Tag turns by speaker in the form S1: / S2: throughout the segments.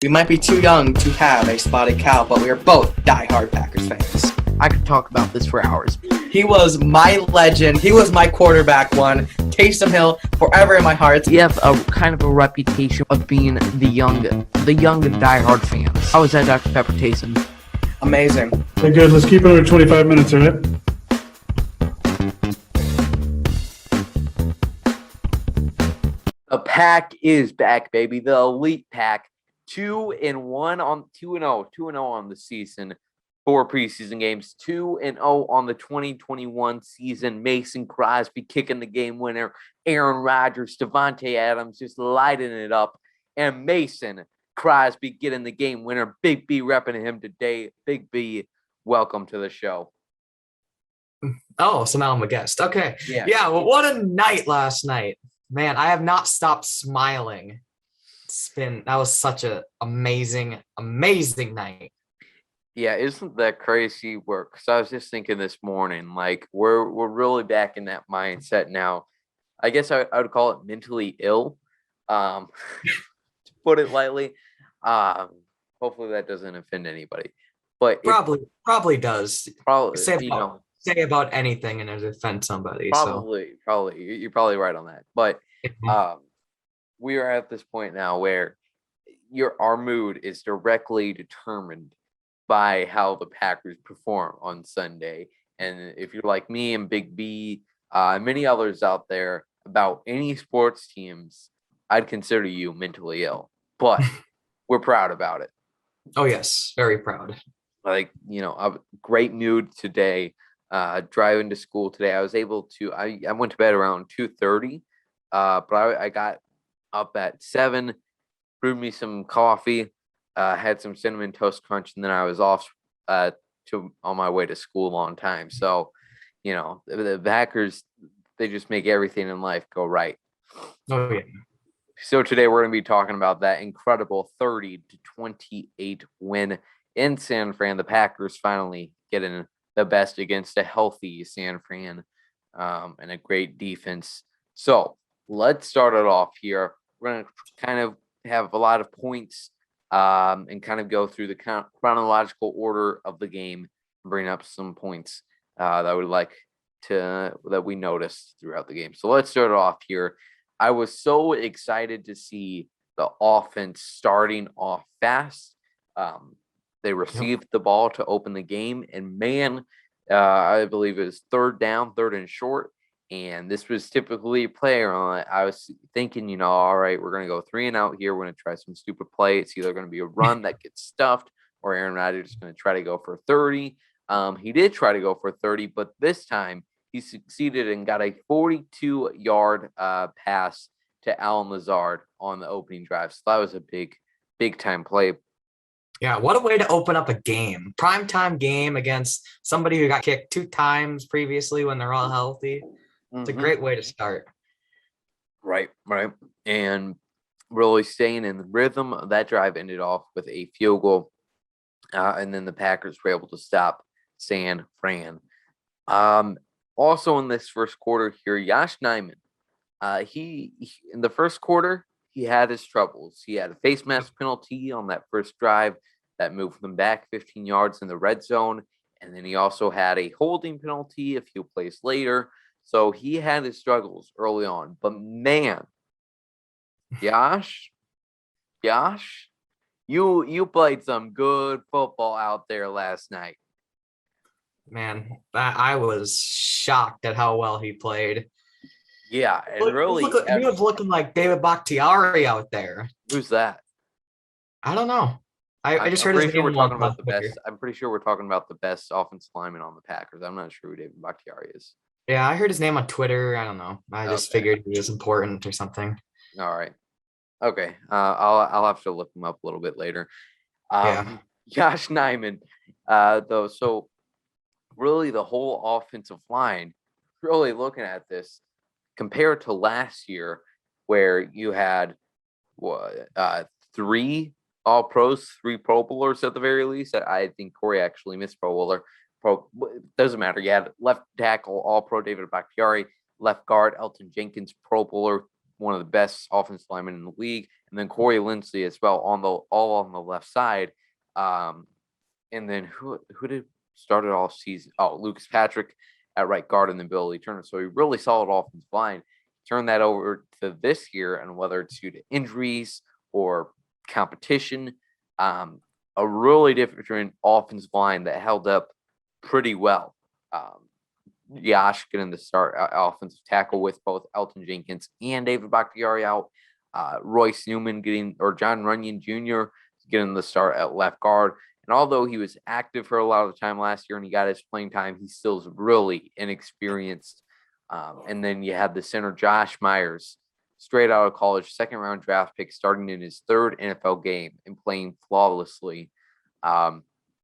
S1: We might be too young to have a spotted cow, but we are both diehard Packers fans.
S2: I could talk about this for hours.
S1: He was my legend. He was my quarterback one. Taysom Hill, forever in my heart.
S2: We have a kind of a reputation of being the young and diehard fans. How was that, Dr. Pepper Taysom?
S1: Amazing.
S3: Okay, good. Let's keep it under 25 minutes, all right?
S4: The pack is back, baby. The elite pack. 2-1 on 2-0 on the season. 4 preseason games. 2-0 on the 2021 season. Mason Crosby kicking the game winner. Aaron Rodgers, Devontae Adams just lighting it up. And Mason Crosby getting the game winner. Big B repping him today. Big B, welcome to the show.
S5: Oh, so now I'm a guest. Okay. Yeah, well, what a night last night. Man, I have not stopped smiling. That was such an amazing night.
S4: Yeah, isn't that crazy work? Because I was just thinking this morning, like we're really back in that mindset now. I guess I would call it mentally ill, to put it lightly. Hopefully that doesn't offend anybody, but
S5: Probably does.
S4: probably
S5: Say about anything and it offend somebody.
S4: probably you're probably right on that. But
S5: So
S4: we are at this point now where our mood is directly determined by how the Packers perform on Sunday. And if you're like me and Big B, and many others out there about any sports teams, I'd consider you mentally ill. But we're proud about it.
S5: oh yes, very proud.
S4: Like, a great mood today. Driving to school today, I was able to. I went to bed around 2:30, but I got up at 7, brewed me some coffee, had some cinnamon toast crunch, and then I was off on my way to school on time. So, the Packers, they just make everything in life go right.
S5: Oh yeah.
S4: So today we're going to be talking about that incredible 30-28 win in San Fran. The Packers finally getting the best against a healthy San Fran and a great defense. So let's start it off here. We're going to kind of have a lot of points and kind of go through the chronological order of the game and bring up some points that I would like that we noticed throughout the game. So let's start it off here. I was so excited to see the offense starting off fast. They received the ball to open the game, and man, I believe it was third and short, and this was typically a play on it. I was thinking, all right, we're going to go 3 and out here. We're going to try some stupid play. It's either going to be a run that gets stuffed or Aaron Rodgers is going to try to go for 30. He did try to go for 30, but this time he succeeded and got a 42-yard pass to Allen Lazard on the opening drive. So that was a big time play.
S5: Yeah, what a way to open up a game. Primetime game against somebody who got kicked 2 times previously when they're all healthy. It's a great way to start.
S4: Right. And really staying in the rhythm. That drive ended off with a field goal. And then the Packers were able to stop San Fran. Also in this first quarter here, Josh Nijman. He in the first quarter, he had his troubles. He had a face mask penalty on that first drive that moved them back 15 yards in the red zone. And then he also had a holding penalty a few plays later. So he had his struggles early on. But man, Josh, you played some good football out there last night.
S5: Man, I was shocked at how well he played.
S4: Yeah, and
S5: he was looking like David Bakhtiari out there.
S4: Who's that?
S5: I don't know. I just heard his name.
S4: I'm pretty sure we're talking about the best offensive lineman on the Packers. I'm not sure who David Bakhtiari is.
S5: Yeah, I heard his name on Twitter. I don't know. I just figured he was important or something.
S4: All right. Okay. I'll have to look him up a little bit later. Josh Nijman, though. So really, the whole offensive line. Really looking at this compared to last year, where you had 3 All-Pros, 3 Pro Bowlers at the very least. I think Corey actually missed Pro Bowler. Doesn't matter. You had left tackle All-Pro David Bakhtiari, left guard Elton Jenkins, Pro Bowler, one of the best offensive linemen in the league, and then Corey Linsley as well all on the left side. And then who did start it all season? Oh, Lucas Patrick at right guard, and then Billy Turner. So a really solid offensive line. Turn that over to this year, and whether it's due to injuries or competition, a really different offensive line that held up pretty well. Yash getting the start offensive tackle with both Elton Jenkins and David Bakhtiari out. Royce Newman John Runyon Jr. getting the start at left guard. And although he was active for a lot of the time last year and he got his playing time, he still is really inexperienced. And then you had the center Josh Myers, straight out of college, second-round draft pick, starting in his third NFL game and playing flawlessly. And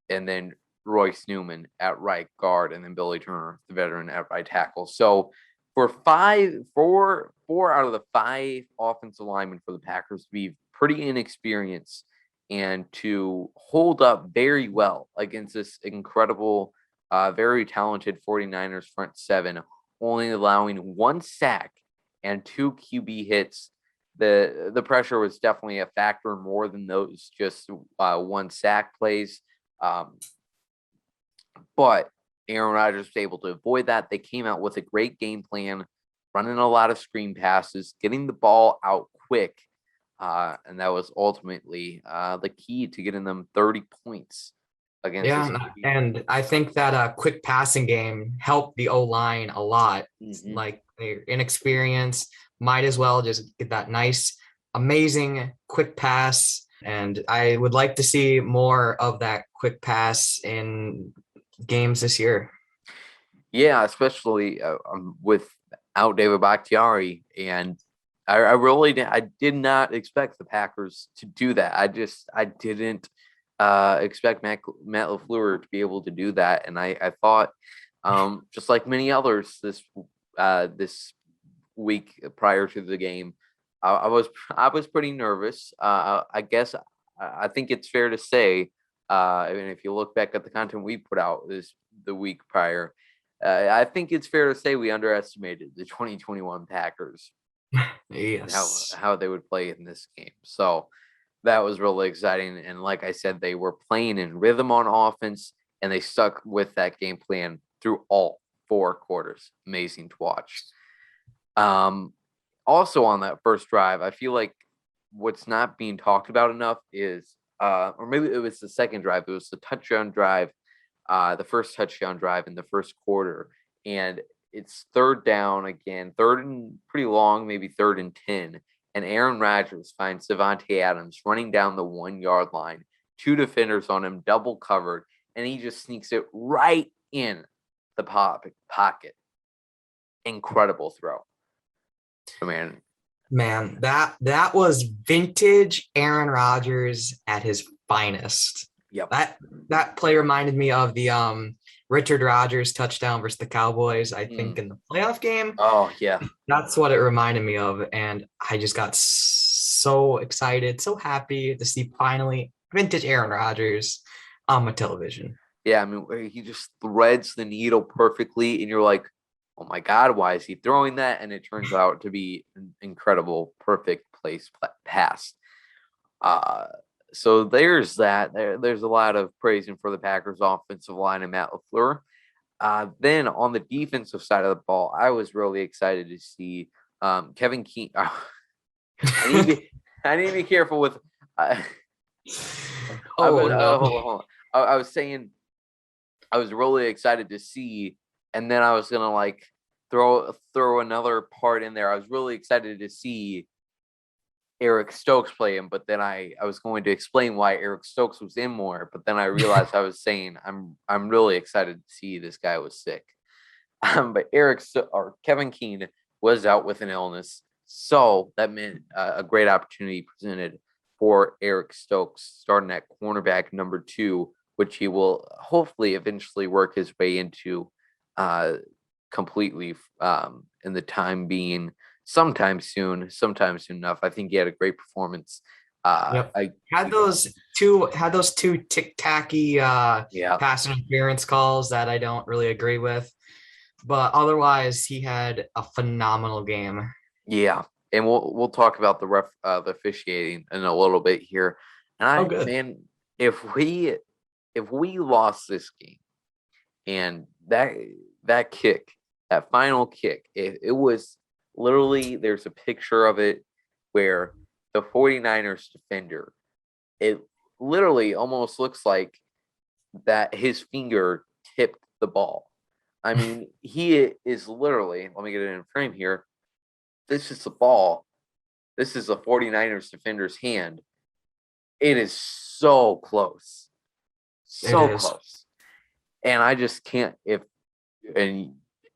S4: then Royce Newman at right guard, and then Billy Turner, the veteran, at right tackle. So for four out of the 5 offensive linemen for the Packers to be pretty inexperienced and to hold up very well against this incredible, very talented 49ers front seven, only allowing 1 sack and 2 QB hits. The pressure was definitely a factor more than those just 1 sack plays. But Aaron Rodgers was able to avoid that. They came out with a great game plan, running a lot of screen passes, getting the ball out quick. And that was ultimately the key to getting them 30 points against.
S5: Yeah, and I think that quick passing game helped the O-line a lot.
S4: Mm-hmm.
S5: Like, they're inexperienced, might as well just get that nice, amazing quick pass. And I would like to see more of that quick pass in games this year.
S4: Yeah, especially without David Bakhtiari. And I did not expect the Packers to do that. I didn't expect Matt LaFleur to be able to do that. And I thought, just like many others this week prior to the game, I was pretty nervous. I guess I think it's fair to say, I mean, if you look back at the content we put out the week prior, I think it's fair to say we underestimated the 2021 Packers.
S5: Yes.
S4: How they would play in this game. So that was really exciting. And like I said, they were playing in rhythm on offense, and they stuck with that game plan through all 4 quarters. Amazing to watch. Also on that first drive, I feel like what's not being talked about enough is, or maybe it was the second drive, it was the touchdown drive, the first touchdown drive in the first quarter. And it's third down again, third and pretty long, maybe 3rd and 10. And Aaron Rodgers finds Devontae Adams running down the 1-yard line, 2 defenders on him, double covered, and he just sneaks it right in the pocket. Incredible throw.
S5: Man, that was vintage Aaron Rodgers at his finest.
S4: Yep.
S5: That play reminded me of the Richard Rodgers touchdown versus the Cowboys, I think, in the playoff game.
S4: Oh, yeah.
S5: That's what it reminded me of. And I just got so excited, so happy to see finally vintage Aaron Rodgers on my television.
S4: Yeah, I mean, he just threads the needle perfectly, and you're like, oh my God, why is he throwing that? And it turns out to be an incredible, perfect place pass. So there's that. There's a lot of praising for the Packers offensive line and Matt LaFleur. Then on the defensive side of the ball, I was really excited to see Kevin Keane. I need to be careful with. I was saying I was really excited to see, and then I was gonna like throw another part in there. I was really excited to see Eric Stokes play him, but then I was going to explain why Eric Stokes was in more, but then I realized I was saying I'm really excited to see this guy was sick. But Kevin Keane was out with an illness, so that meant a great opportunity presented for Eric Stokes starting at cornerback number 2, which he will hopefully eventually work his way into completely in the time being. Sometime soon enough. I think he had a great performance.
S5: Yep. I had those two tick-tacky pass interference calls that I don't really agree with, but otherwise he had a phenomenal game.
S4: Yeah, and we'll talk about the officiating in a little bit here. And
S5: good.
S4: man, if we lost this game, and that kick, that final kick, it was literally, there's a picture of it where the 49ers defender, it literally almost looks like that his finger tipped the ball. I mean, he is literally, let me get it in frame here. This is the ball. This is the 49ers defender's hand. It is so close. So close. And I just can't, if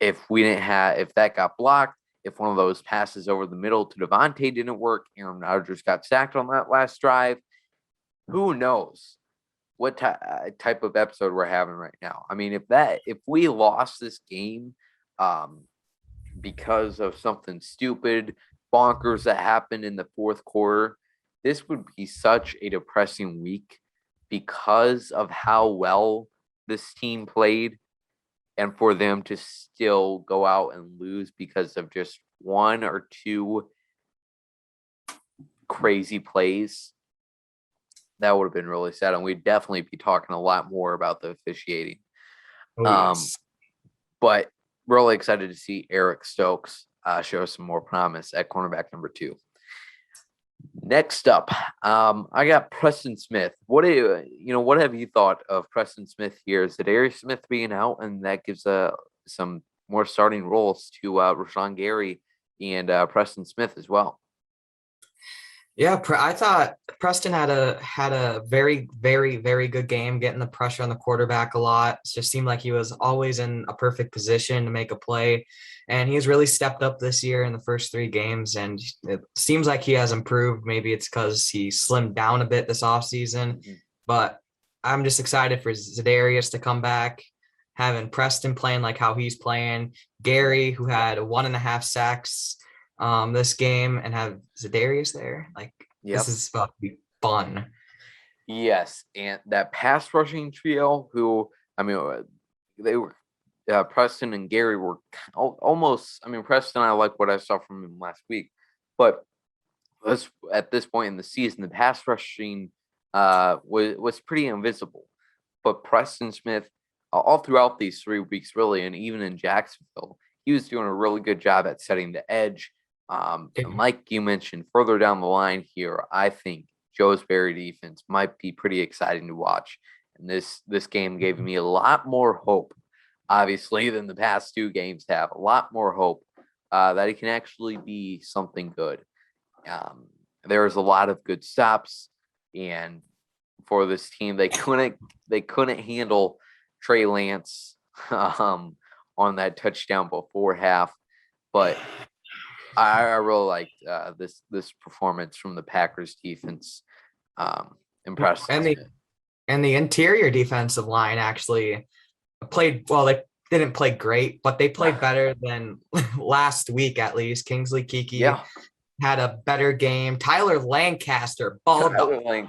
S4: that got blocked, if one of those passes over the middle to Devontae didn't work, Aaron Rodgers got sacked on that last drive, who knows what type of episode we're having right now. I mean, if we lost this game because of something stupid, bonkers that happened in the fourth quarter, this would be such a depressing week because of how well this team played, and for them to still go out and lose because of just one or two crazy plays, that would have been really sad. And we'd definitely be talking a lot more about the officiating. Yes. But really excited to see Eric Stokes show some more promise at cornerback number 2. Next up, I got Preston Smith. What have you thought of Preston Smith here? Zadarius Smith being out, and that gives some more starting roles to Rashawn Gary and Preston Smith as well.
S5: Yeah, I thought Preston had a very, very, very good game, getting the pressure on the quarterback a lot. It just seemed like he was always in a perfect position to make a play. And he's really stepped up this year in the first 3 games, and it seems like he has improved. Maybe it's because he slimmed down a bit this offseason, but I'm just excited for Zadarius to come back, having Preston playing like how he's playing, Gary, who had 1.5 sacks this game, and have Zadarius there. This is about to be fun.
S4: Yes, and that pass rushing trio, who, I mean, they were Preston and Gary were almost. I mean, Preston, I like what I saw from him last week, but at this point in the season, the pass rushing was pretty invisible. But Preston Smith, all throughout these 3 weeks, really, and even in Jacksonville, he was doing a really good job at setting the edge. And like you mentioned, further down the line here, I think Joe's Barry defense might be pretty exciting to watch. And this game gave me a lot more hope, obviously, than the past 2 games have. A lot more hope that it can actually be something good. There's a lot of good stops, and for this team, they couldn't handle Trey Lance on that touchdown before half, but I really liked this performance from the Packers defense. Impressed.
S5: And the interior defensive line actually played well. They didn't play great, but they played better than last week, at least. Kingsley Keke had a better game. Tyler Lancaster balled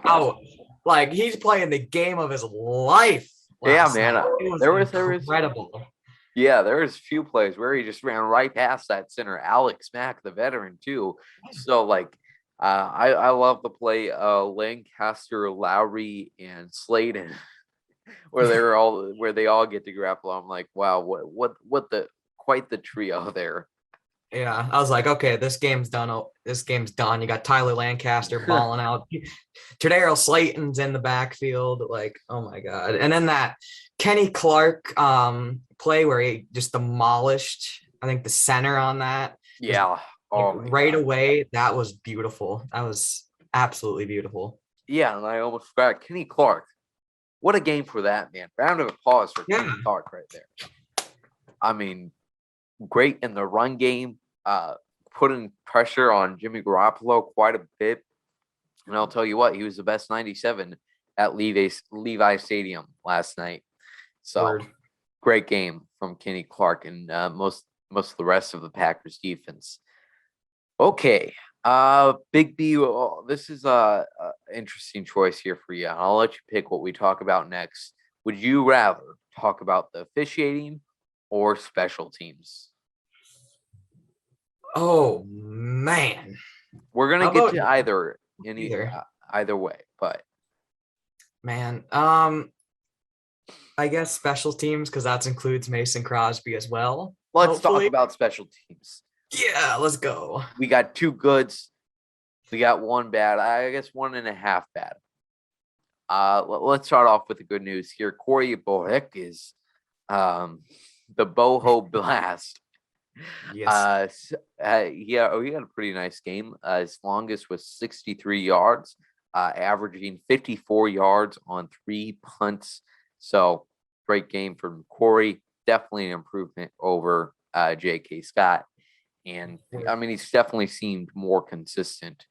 S5: out. Like, he's playing the game of his life.
S4: Yeah, man.
S5: There was incredible.
S4: Yeah, there was a few plays where he just ran right past that center, Alex Mack, the veteran, too. So, I love the play Lancaster, Lowry, and Slayton, where they all get to grapple. I'm like, wow, quite the trio there.
S5: Yeah, I was like, okay, this game's done. This game's done. You got Tyler Lancaster balling out. Tredaryl Slayton's in the backfield. Like, oh my God. And then that Kenny Clark play where he just demolished, I think, the center on that.
S4: Yeah.
S5: Right away. That was beautiful. That was absolutely beautiful.
S4: Yeah, and I almost forgot Kenny Clark. What a game for that, man. Round of applause for Kenny Clark right there. I mean, great in the run game, putting pressure on Jimmy Garoppolo quite a bit. And I'll tell you what, he was the best 97 at Levi Stadium last night. So great game from Kenny Clark and most of the rest of the Packers defense. Okay, Big B, this is a interesting choice here for you. I'll let you pick what we talk about next. Would you rather talk about the officiating or special teams?
S5: Oh man.
S4: We're gonna
S5: How
S4: get
S5: about
S4: to either way, but
S5: man, I guess special teams because that includes Mason Crosby as well.
S4: let's talk
S5: Hopefully.
S4: about special teams.
S5: Yeah, let's go.
S4: We got 2 goods. We got 1 bad. I guess 1.5 bad. Let's start off with the good news here. Corey Bohek is the Boho Blast.
S5: Yes.
S4: He had a pretty nice game. His longest was 63 yards, averaging 54 yards on 3 punts. So great game from Corey. Definitely an improvement over J.K. Scott. And I mean, he's definitely seemed more consistent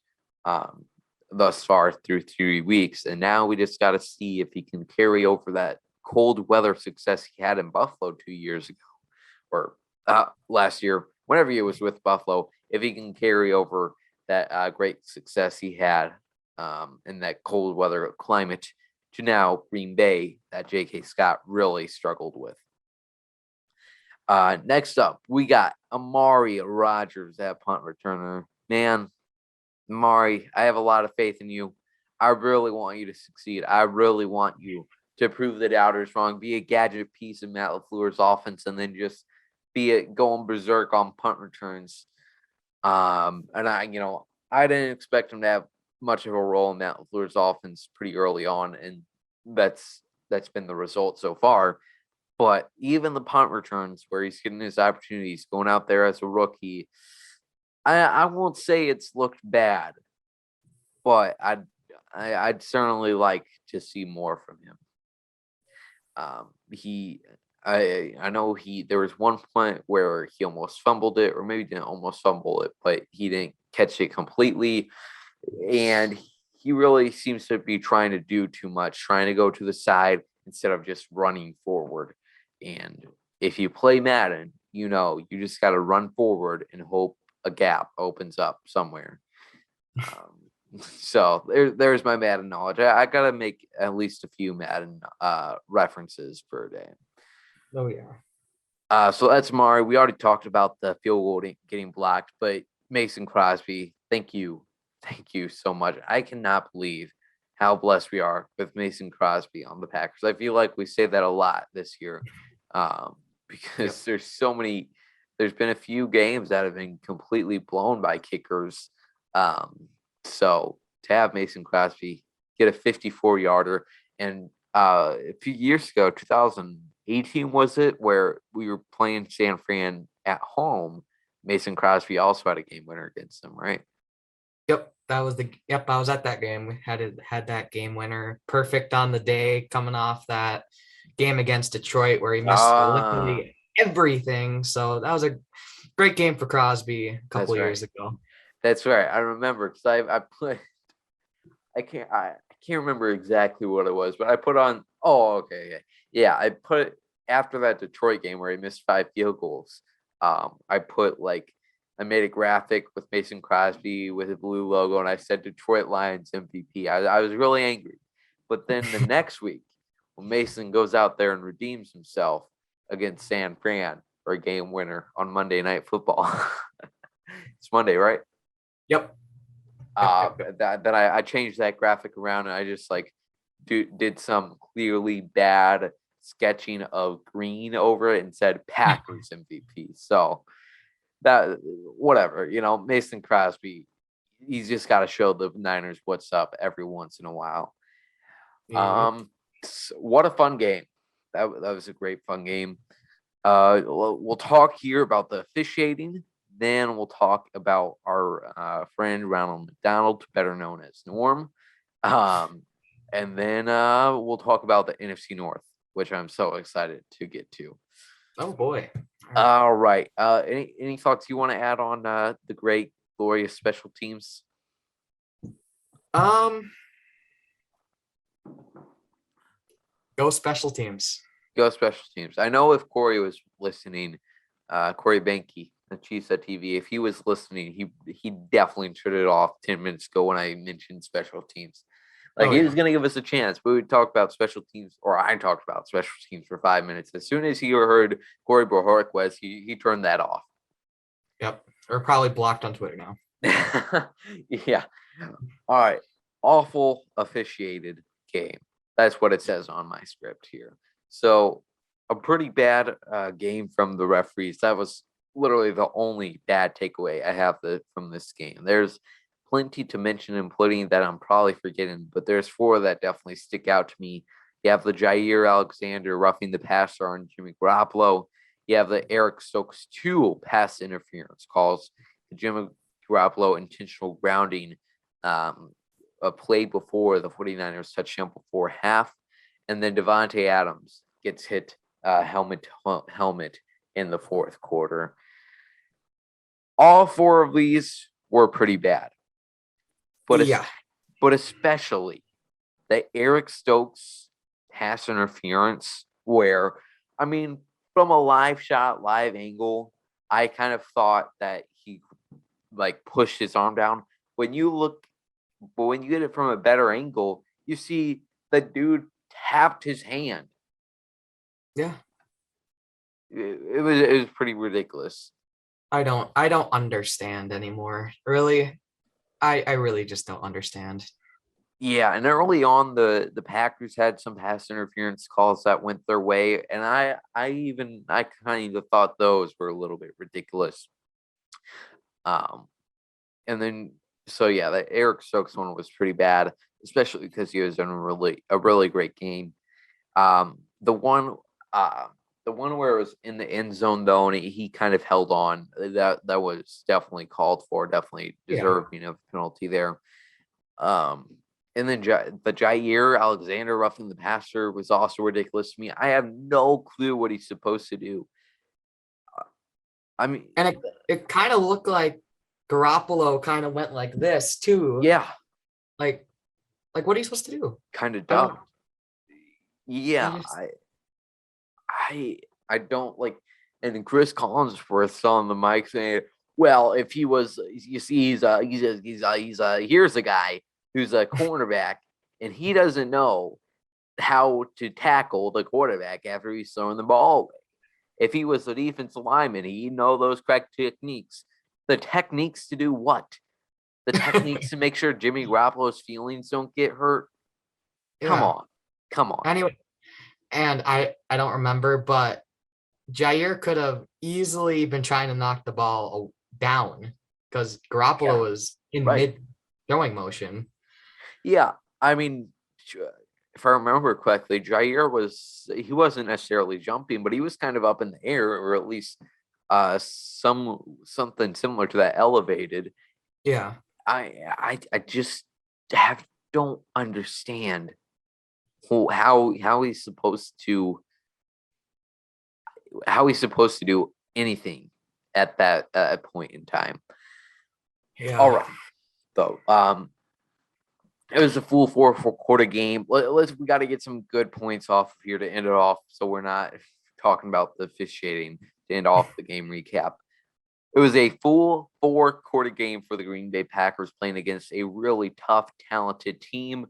S4: thus far through 3 weeks. And now we just got to see if he can carry over that cold weather success he had in Buffalo 2 years ago or last year, whenever he was with Buffalo, if he can carry over that great success he had in that cold weather climate to now Green Bay that J.K. Scott really struggled with. Next up, we got Amari Rogers, that punt returner. Man, Amari, I have a lot of faith in you. I really want you to succeed. I really want you to prove the doubters wrong. Be a gadget piece of Matt LaFleur's offense, and then just going berserk on punt returns. And I didn't expect him to have much of a role in Matt LaFleur's offense pretty early on, and that's been the result so far. But even the punt returns where he's getting his opportunities, going out there as a rookie, I won't say it's looked bad, but I'd certainly like to see more from him. I know there was one point where he almost fumbled it, or maybe didn't almost fumble it, but he didn't catch it completely. And he really seems to be trying to do too much, trying to go to the side instead of just running forward. And if you play Madden, you just got to run forward and hope a gap opens up somewhere. So there's my Madden knowledge. I got to make at least a few Madden references per day.
S5: Oh, yeah.
S4: So that's Mari. We already talked about the field goal getting blocked, but Mason Crosby, thank you. Thank you so much. I cannot believe how blessed we are with Mason Crosby on the Packers. I feel like we say that a lot this year because there's been a few games that have been completely blown by kickers. So to have Mason Crosby get a 54-yarder, and a few years ago, 2018 was it, where we were playing San Fran at home, Mason Crosby also had a game winner against them, right?
S5: Yep, I was at that game. We had that game winner, perfect on the day, coming off that game against Detroit where he missed literally everything. So that was a great game for Crosby a couple years ago.
S4: That's right. I remember because I can't remember exactly what it was, but I put on. Oh, okay. Yeah, I put after that Detroit game where he missed 5 field goals. I made a graphic with Mason Crosby with a blue logo, and I said Detroit Lions MVP. I was really angry. But then the next week, when Mason goes out there and redeems himself against San Fran for a game winner on Monday Night Football. It's Monday, right?
S5: Yep.
S4: Then I changed that graphic around, and I just did some clearly bad sketching of green over it and said Packers MVP. So that whatever, Mason Crosby, he's just got to show the Niners what's up every once in a while. What a fun game. That was a great fun game. We'll talk here about the officiating. Then we'll talk about our friend Ronald McDonald, better known as Norm. And then we'll talk about the NFC North, which I'm so excited to get to.
S5: Oh boy.
S4: All right. Any thoughts you want to add on the great, glorious special teams?
S5: Go special teams.
S4: Go special teams. I know if Corey was listening, Corey Banky, the Chiefs at TV, if he was listening, he definitely turned it off 10 minutes ago when I mentioned special teams. He was going to give us a chance. We would talk about special teams, or I talked about special teams for 5 minutes. As soon as he heard Corey Bohorquez, he turned that off.
S5: Yep. Or probably blocked on Twitter now.
S4: Yeah. All right. Awful officiated game. That's what it says on my script here. So a pretty bad game from the referees. That was literally the only bad takeaway I have from this game. There's plenty to mention and plenty that I'm probably forgetting, but there's four that definitely stick out to me. You have the Jair Alexander roughing the passer on Jimmy Garoppolo. You have the Eric Stokes 2 pass interference calls. Jimmy Garoppolo intentional grounding a play before the 49ers touchdown before half. And then Devontae Adams gets hit helmet to helmet in the fourth quarter. All four of these were pretty bad. But especially the Eric Stokes pass interference, where, I mean, from a live shot, live angle, I kind of thought that he like pushed his arm down. When you get it from a better angle, you see the dude tapped his hand.
S5: Yeah.
S4: It was pretty ridiculous.
S5: I don't understand anymore. Really. I really just don't understand.
S4: Yeah, and early on the Packers had some pass interference calls that went their way, and I kind of thought those were a little bit ridiculous. And then so yeah, the Eric Stokes one was pretty bad, especially because he was in a really great game. The one where it was in the end zone though, and he kind of held on. That was definitely called for, definitely deserving of penalty there. And then the Jair Alexander roughing the passer was also ridiculous to me. I have no clue what he's supposed to do. I mean,
S5: and it kind of looked like Garoppolo kind of went like this too.
S4: Yeah.
S5: Like what are you supposed to do?
S4: Kind of dumb. Yeah. I don't like, and then Chris Collinsworth on the mic saying, well, if he was, you see, here's a guy who's a cornerback and he doesn't know how to tackle the quarterback after he's throwing the ball away. If he was a defensive lineman, he'd know those correct techniques. The techniques to do what? The techniques to make sure Jimmy Garoppolo's feelings don't get hurt? Come on.
S5: Anyway, and I don't remember, but Jair could have easily been trying to knock the ball down because Garoppolo was in mid throwing motion.
S4: Yeah, I mean, if I remember correctly, Jair wasn't necessarily jumping, but he was kind of up in the air, or at least something similar to that, elevated.
S5: Yeah,
S4: I just don't understand how he's supposed to do anything at that point in time.
S5: Yeah.
S4: All right, though. It was a full four-quarter game. We got to get some good points off of here to end it off, so we're not talking about the officiating to end off the game recap. It was a full four-quarter game for the Green Bay Packers playing against a really tough, talented team.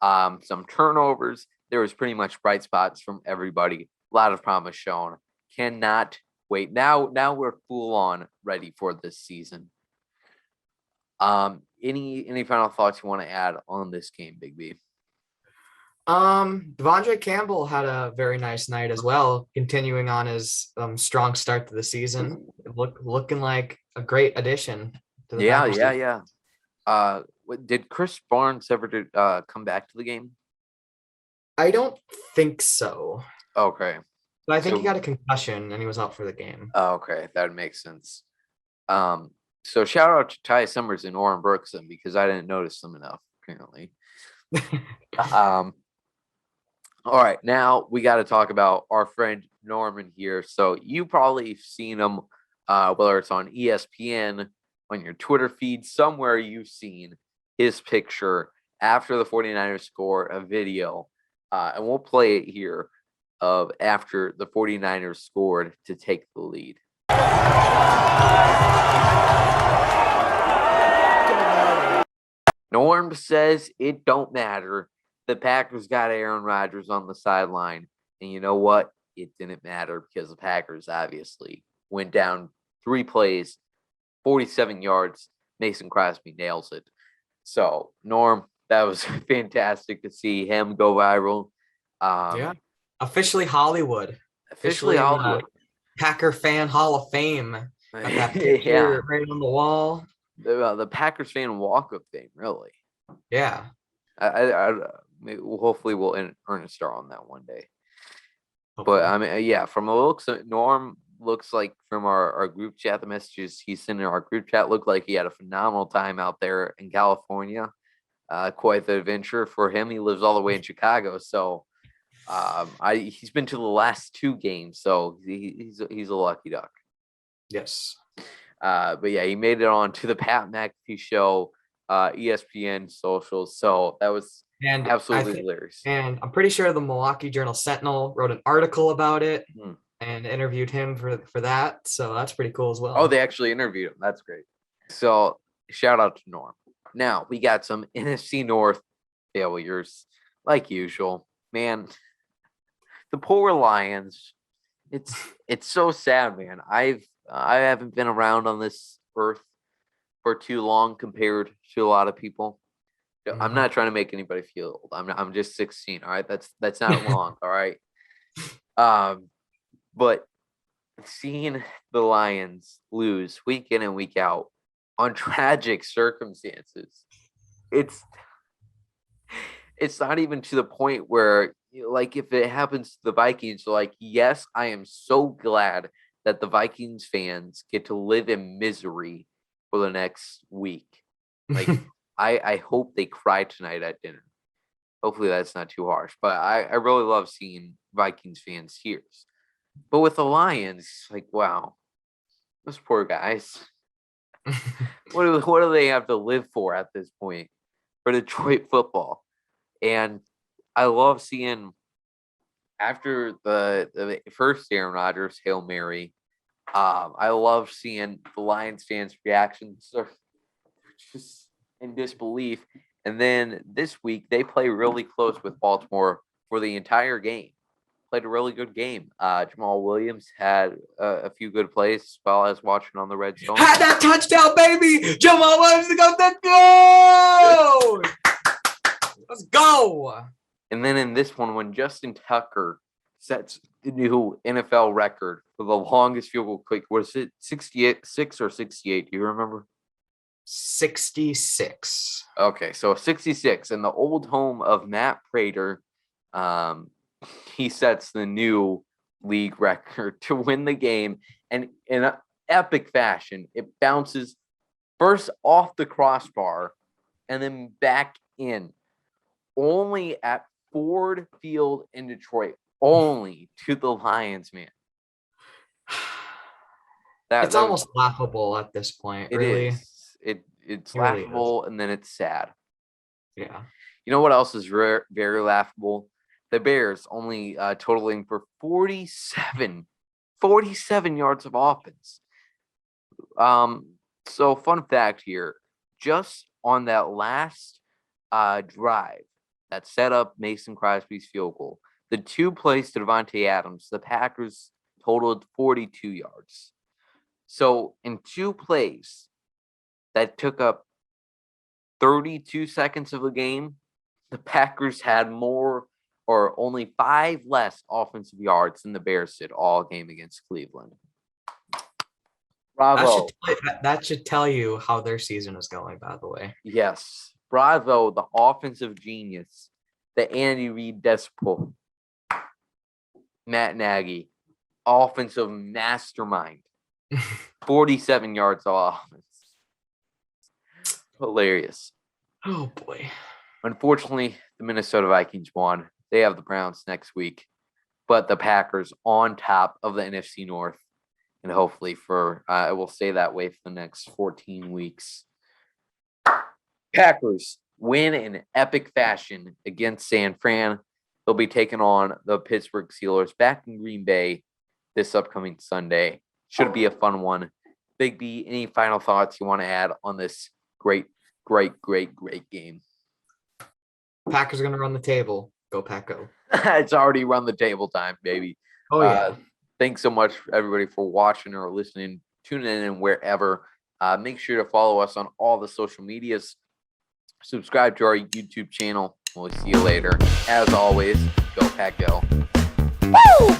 S4: Some turnovers. There was pretty much bright spots from everybody. A lot of promise shown. Cannot wait. Now we're full on ready for this season. Any final thoughts you want to add on this game, Big B?
S5: Devondre Campbell had a very nice night as well, continuing on his strong start to the season. Looking like a great addition to the Packers team.
S4: Yeah. Did Chris Barnes ever come back to the game?
S5: I don't think so.
S4: Okay.
S5: But I think he got a concussion and he was out for the game.
S4: Oh, okay. That would make sense. So shout out to Ty Summers and Oren Burkson because I didn't notice them enough, apparently. All right, now we got to talk about our friend Norman here. So you probably have seen him, whether it's on ESPN, on your Twitter feed, somewhere you've seen his picture after the 49ers score a video. And we'll play it here of after the 49ers scored to take the lead. Norm says it don't matter. The Packers got Aaron Rodgers on the sideline. And you know what? It didn't matter because the Packers obviously went down 3 plays, 47 yards Mason Crosby nails it. So, Norm, that was fantastic to see him go viral.
S5: Yeah. Officially Hollywood.
S4: Officially
S5: in the
S4: Hollywood.
S5: Packer Fan Hall of Fame. Got that
S4: Yeah.
S5: picture right on the wall.
S4: The Packers fan walk of fame, really.
S5: Yeah.
S4: Hopefully we'll earn a star on that one day. But I mean, yeah, from the looks, Norm looks like from our group chat, the messages he sent in our group chat looked like he had a phenomenal time out there in California. Quite the adventure for him. He lives all the way in Chicago, so he's been to the last 2 games, so he's a lucky duck.
S5: Yes.
S4: But yeah, he made it on to the Pat McAfee show, ESPN socials. So that was absolutely hilarious.
S5: And I'm pretty sure the Milwaukee Journal Sentinel wrote an article about it and interviewed him for that. So that's pretty cool as well.
S4: Oh, they actually interviewed him. That's great. So shout out to Norm. Now we got some NFC North failures, like usual. Man, the poor Lions. It's so sad, man. I haven't been around on this earth for too long compared to a lot of people. I'm not trying to make anybody feel old. I'm just 16. All right, that's not long. All right. But seeing the Lions lose week in and week out on tragic circumstances, it's not even to the point where, like, if it happens to the Vikings, like, yes, I am so glad that the Vikings fans get to live in misery for the next week. Like, I hope they cry tonight at dinner. Hopefully that's not too harsh, but I really love seeing Vikings fans' tears. But with the Lions, like, wow, those poor guys. What do they have to live for at this point for Detroit football? And I love seeing after the first Aaron Rodgers Hail Mary, I love seeing the Lions fans' reactions are just in disbelief. And then this week they play really close with Baltimore for the entire game. Played a really good game. Jamal Williams had a few good plays as well as watching on the red zone.
S5: Had that touchdown, baby! Jamal Williams got that goal! Let's go!
S4: And then in this one, when Justin Tucker sets the new NFL record for the longest field goal kick, was it 66 or 68? Do you remember?
S5: 66.
S4: Okay, so 66 in the old home of Matt Prater. He sets the new league record to win the game, and in an epic fashion, it bounces first off the crossbar and then back in, only at Ford Field in Detroit, only to the Lions, man.
S5: It's almost laughable at this point.
S4: It
S5: really
S4: is. It's laughable,
S5: really
S4: and then it's sad.
S5: Yeah.
S4: You know what else is very laughable? The Bears only totaling for 47 yards of offense. So fun fact here, just on that last drive that set up Mason Crosby's field goal, the 2 plays to Devontae Adams, the Packers totaled 42 yards. So in 2 plays that took up 32 seconds of the game, the Packers had more or only 5 less offensive yards than the Bears did all game against Cleveland. Bravo.
S5: That should tell you how their season is going, by the way.
S4: Yes. Bravo, the offensive genius, the Andy Reid despot, Matt Nagy, offensive mastermind. 47 yards of offense. Hilarious.
S5: Oh, boy.
S4: Unfortunately, the Minnesota Vikings won. They have the Browns next week, but the Packers on top of the NFC North, and hopefully it will stay that way for the next 14 weeks. Packers win in epic fashion against San Fran. They'll be taking on the Pittsburgh Steelers back in Green Bay this upcoming Sunday. Should be a fun one. Big B, any final thoughts you want to add on this great game?
S5: Packers are going to run the table. Go Paco.
S4: It's already run the table time, baby.
S5: Oh, yeah.
S4: Thanks so much, everybody, for watching or listening, tuning in wherever. Make sure to follow us on all the social medias. Subscribe to our YouTube channel. We'll see you later. As always, go Pack Go.
S1: Woo!